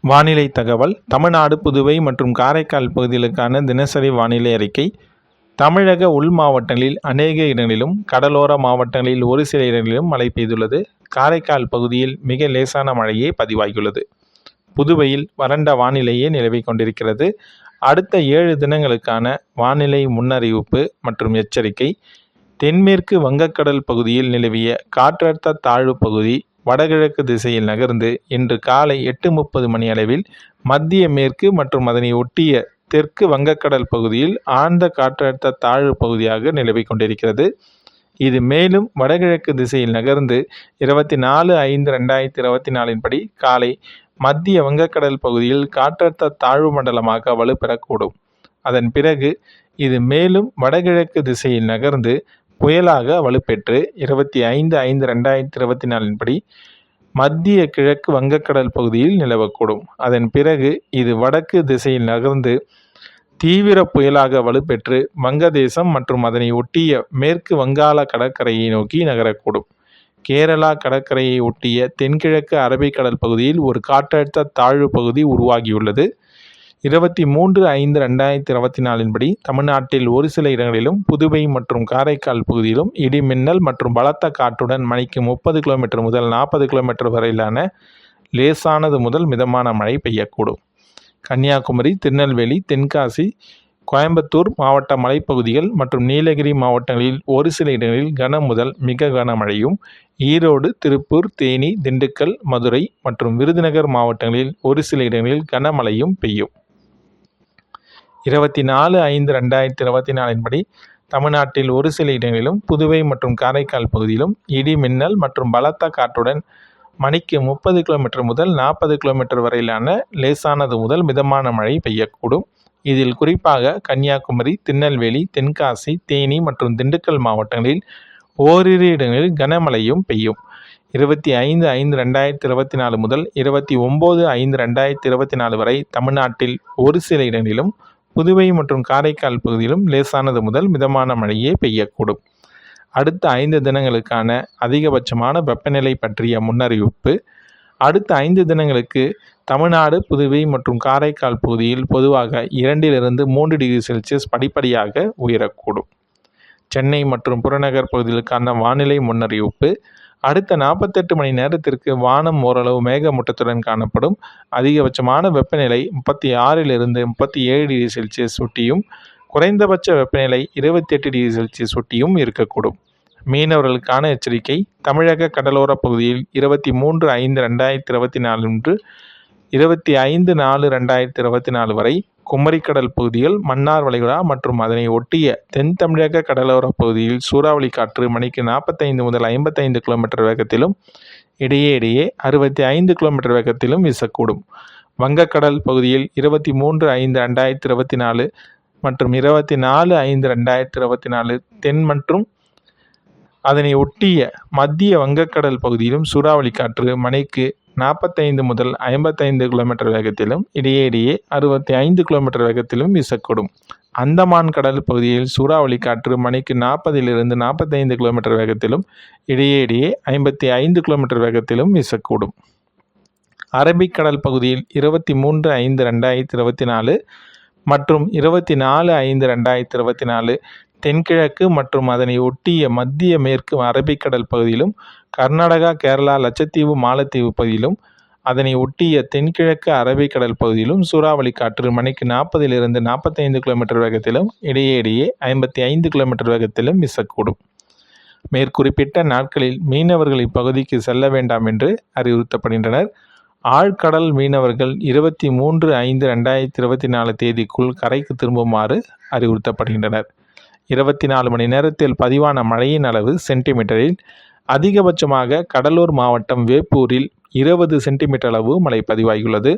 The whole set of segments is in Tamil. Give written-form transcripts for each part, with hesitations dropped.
வானிலை தகவல். தமிழ்நாடு, புதுவை மற்றும் காரைக்கால் பகுதிகளுக்கான தினசரி வானிலை அறிக்கை. தமிழக உள் மாவட்டங்களில் அநேக இடங்களிலும், கடலோர மாவட்டங்களில் ஒரு சில இடங்களிலும் மழை பெய்துள்ளது. காரைக்கால் பகுதியில் மிக லேசான மழையே பதிவாகியுள்ளது. புதுவையில் வறண்ட வானிலையே நிலவிக் கொண்டிருக்கிறது. அடுத்த 7 தினங்களுக்கான வானிலை முன்னறிவிப்பு மற்றும் எச்சரிக்கை. தென்மேற்கு வங்கக்கடல் பகுதியில் நிலவிய காற்றழுத்த தாழ்வு பகுதி வடகிழக்கு திசையில் நகர்ந்து இன்று காலை 8:30 மணி அளவில் மத்திய மேற்கு மற்றும் அதனை ஒட்டிய தெற்கு வங்கக்கடல் பகுதியில் ஆழ்ந்த காற்றழுத்த தாழ்வு பகுதியாக நிலவிக் கொண்டிருக்கிறது. இது மேலும் வடகிழக்கு திசையில் நகர்ந்து 24/5/2024 படி காலை மத்திய வங்கக்கடல் பகுதியில் காற்றழுத்த தாழ்வு மண்டலமாக வலுப்பெறக்கூடும். அதன் பிறகு இது மேலும் வடகிழக்கு திசையில் நகர்ந்து புயலாக வலுப்பெற்று 25/5/2024 படி மத்திய கிழக்கு வங்கக்கடல் பகுதியில் நிலவக்கூடும். அதன் பிறகு இது வடக்கு திசையில் நகர்ந்து தீவிர புயலாக வலுப்பெற்று வங்கதேசம் மற்றும் அதனை ஒட்டிய மேற்கு வங்காள கடற்கரையை நோக்கி நகரக்கூடும். கேரளா கடற்கரையை ஒட்டிய தென்கிழக்கு அரபிக்கடல் பகுதியில் ஒரு காற்றழுத்த தாழ்வு பகுதி உருவாகியுள்ளது. 23/5/2024 படி தமிழ்நாட்டில் ஒரு சில இடங்களிலும், புதுவை மற்றும் காரைக்கால் பகுதியிலும் இடி மின்னல் மற்றும் பலத்த காற்றுடன் மணிக்கு 30 கிலோமீட்டர் முதல் 40 கிலோமீட்டர் வரையிலான லேசானது முதல் மிதமான மழை பெய்யக்கூடும். கன்னியாகுமரி, திருநெல்வேலி, தென்காசி, கோயம்புத்தூர் மாவட்ட மலைப்பகுதிகள் மற்றும் நீலகிரி மாவட்டங்களில் ஒரு சில இடங்களில் கன முதல் மிக கனமழையும், ஈரோடு, திருப்பூர், தேனி, திண்டுக்கல், மதுரை மற்றும் விருதுநகர் மாவட்டங்களில் ஒரு சில இடங்களில் கனமழையும் பெய்யும். 24/5/2024 படி தமிழ்நாட்டில் ஒரு சில இடங்களிலும், புதுவை மற்றும் காரைக்கால் பகுதியிலும் இடி மின்னல் மற்றும் பலத்த காற்றுடன் மணிக்கு 30 கிலோமீட்டர் முதல் 40 கிலோமீட்டர் வரையிலான லேசானது முதல் மிதமான மழை பெய்யக்கூடும். இதில் குறிப்பாக கன்னியாகுமரி, திருநெல்வேலி, தென்காசி, தேனி மற்றும் திண்டுக்கல் மாவட்டங்களில் ஓரிரு இடங்களில் கனமழையும் பெய்யும். 25/5/2024 முதல் 29/5/2024 வரை தமிழ்நாட்டில் ஒரு சில இடங்களிலும், புதுவை மற்றும் காரைக்கால் பகுதியிலும் லேசானது முதல் மிதமான மழையே பெய்யக்கூடும். அடுத்த 5 தினங்களுக்கான அதிகபட்சமான வெப்பநிலை பற்றிய முன்னறிவிப்பு. அடுத்த 5 தினங்களுக்கு தமிழ்நாடு, புதுவை மற்றும் காரைக்கால் பகுதியில் பொதுவாக 2 - 3 டிகிரி செல்சியஸ் படிப்படியாக உயரக்கூடும். சென்னை மற்றும் புறநகர் பகுதிகளுக்கான வானிலை முன்னறிவிப்பு. அடுத்த 48 மணி நேரத்திற்கு வானம் ஓரளவு மேகமூட்டத்துடன் காணப்படும். அதிகபட்சமான வெப்பநிலை 36 - 37 டிகிரி செல்சியஸ் ஒட்டியும், குறைந்தபட்ச வெப்பநிலை 28 டிகிரி செல்சியஸ் ஒட்டியும் இருக்கக்கூடும். மீனவர்களுக்கான எச்சரிக்கை. தமிழக கடலோர பகுதியில் 23/5/2024 முதல் 25/4/2024 வரை, குமரிக்கடல் பகுதிகள், மன்னார் வளைகுடா மற்றும் அதனை ஒட்டிய தென் தமிழக கடலோர பகுதியில் சூறாவளி காற்று மணிக்கு 45 முதல் 55 கிலோமீட்டர் வேகத்திலும், இடையே 65 கிலோமீட்டர் வேகத்திலும் வீசக்கூடும். வங்கக்கடல் பகுதியில் 23/5/2024 மற்றும் 24/5/2024 தென் மற்றும் அதனை ஒட்டிய மத்திய வங்கக்கடல் பகுதியிலும் சூறாவளி காற்று மணிக்கு 45 முதல் 55 கிலோமீட்டர் வேகத்திலும், இடையே 65 கிலோமீட்டர் வேகத்திலும் வீசக்கூடும். அந்தமான் கடல் பகுதியில் சூறாவளி காற்று மணிக்கு 40 - 45 கிலோமீட்டர் வேகத்திலும், இடையே 55 கிலோமீட்டர் வேகத்திலும் வீசக்கூடும். அரபிக்கடல் பகுதியில் 23/5/2024 மற்றும் 24/5/2024 தென்கிழக்கு மற்றும் அதனை ஒட்டிய மத்திய மேற்கு அரபிக்கடல் பகுதியிலும், கர்நாடகா, கேரளா, லட்சத்தீவு, மாலத்தீவு பகுதியிலும், அதனை ஒட்டிய தென்கிழக்கு அரபிக்கடல் பகுதியிலும் சூறாவளி காற்று மணிக்கு 40 - 45 கிலோமீட்டர் வேகத்திலும், இடையே 55 கிலோமீட்டர் வேகத்திலும் வீசக்கூடும். மேற்குறிப்பிட்ட நாட்களில் மீனவர்கள் இப்பகுதிக்கு செல்ல வேண்டாம் என்று அறிவுறுத்தப்படுகின்றனர். ஆழ்கடல் மீனவர்கள் 23/5/2024 தேதிக்குள் கரைக்கு திரும்புமாறு அறிவுறுத்தப்படுகின்றனர். 24 மணி நேரத்தில் பதிவான மழையின் அளவு சென்டிமீட்டரில். அதிகபட்சமாக கடலூர் மாவட்டம் வேப்பூரில் 20 சென்டிமீட்டர் அளவு மழை பதிவாகியுள்ளது.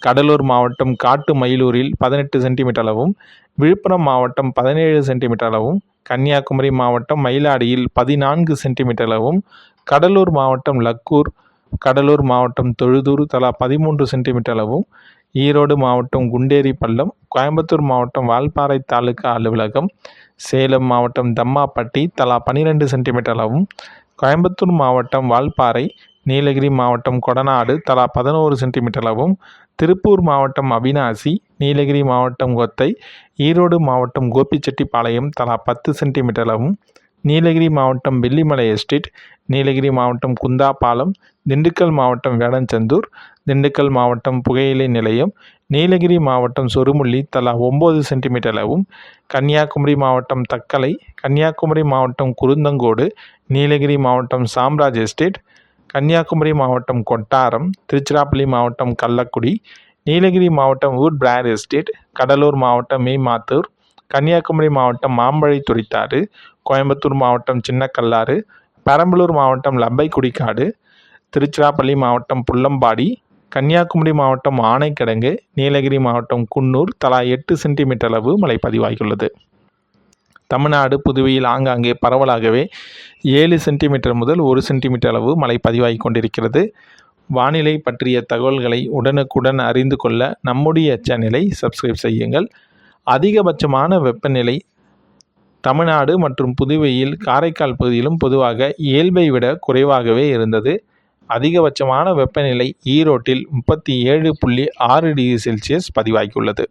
கடலூர் மாவட்டம் காட்டுமயிலூரில் 18 சென்டிமீட்டர் அளவும், விழுப்புரம் மாவட்டம் 17 சென்டிமீட்டர் அளவும், கன்னியாகுமரி மாவட்டம் மயிலாடியில் 14 சென்டிமீட்டர் அளவும், கடலூர் மாவட்டம் லக்கூர், கடலூர் மாவட்டம் தொழுதூர் தலா 13 சென்டிமீட்டர் அளவும், ஈரோடு மாவட்டம் குண்டேரி பள்ளம், கோயம்புத்தூர் மாவட்டம் வால்பாறை தாலுகா அலுவலகம், சேலம் மாவட்டம் தம்மாப்பட்டி தலா 12 சென்டிமீட்டர் அளவும், கோயம்புத்தூர் மாவட்டம் வால்பாறை, நீலகிரி மாவட்டம் கொடநாடு தலா 11 சென்டிமீட்டர் அளவும், திருப்பூர் மாவட்டம் அவிநாசி, நீலகிரி மாவட்டம் கொத்தை, ஈரோடு மாவட்டம் கோபிச்செட்டிப்பாளையம் தலா 10 சென்டிமீட்டர் அளவும், நீலகிரி மாவட்டம் வெள்ளிமலை எஸ்டேட், நீலகிரி மாவட்டம் குந்தாபாலம், திண்டுக்கல் மாவட்டம் வேடஞ்சந்தூர், திண்டுக்கல் மாவட்டம் புகையிலை நிலையம், நீலகிரி மாவட்டம் சொருமுள்ளி தலா 9 சென்டிமீட்டர் அளவும், கன்னியாகுமரி மாவட்டம் தக்கலை, கன்னியாகுமரி மாவட்டம் குருந்தங்கோடு, நீலகிரி மாவட்டம் சாம்ராஜ் எஸ்டேட், கன்னியாகுமரி மாவட்டம் கொட்டாரம், திருச்சிராப்பள்ளி மாவட்டம் கள்ளக்குடி, நீலகிரி மாவட்டம் வூட் பிரார் எஸ்டேட், கடலூர் மாவட்டம் மீமாத்தூர், கன்னியாகுமரி மாவட்டம் மாம்பழை துறைத்தாறு, கோயம்புத்தூர் மாவட்டம் சின்னக்கல்லாறு, பெரம்பலூர் மாவட்டம் லப்பைக்குடிக்காடு, திருச்சிராப்பள்ளி மாவட்டம் புல்லம்பாடி, கன்னியாகுமரி மாவட்டம் ஆனைக்கிடங்கு, நீலகிரி மாவட்டம் குன்னூர் தலா 8 சென்டிமீட்டர் அளவு மழை பதிவாகியுள்ளது. தமிழ்நாடு, புதுவையில் ஆங்காங்கே பரவலாகவே 7 சென்டிமீட்டர் முதல் 1 சென்டிமீட்டர் அளவு மழை பதிவாகி கொண்டிருக்கிறது. வானிலை பற்றிய தகவல்களை உடனுக்குடன் அறிந்து கொள்ள நம்முடைய சேனலை சப்ஸ்கிரைப் செய்யுங்கள். அதிகபட்சமான வெப்பநிலை தமிழ்நாடு மற்றும் புதுவையில், காரைக்கால் பகுதியிலும் பொதுவாக இயல்பை விட குறைவாகவே இருந்தது. அதிகபட்சமான வெப்பநிலை ஈரோட்டில் 37.6 டிகிரி செல்சியஸ் பதிவாகியுள்ளது.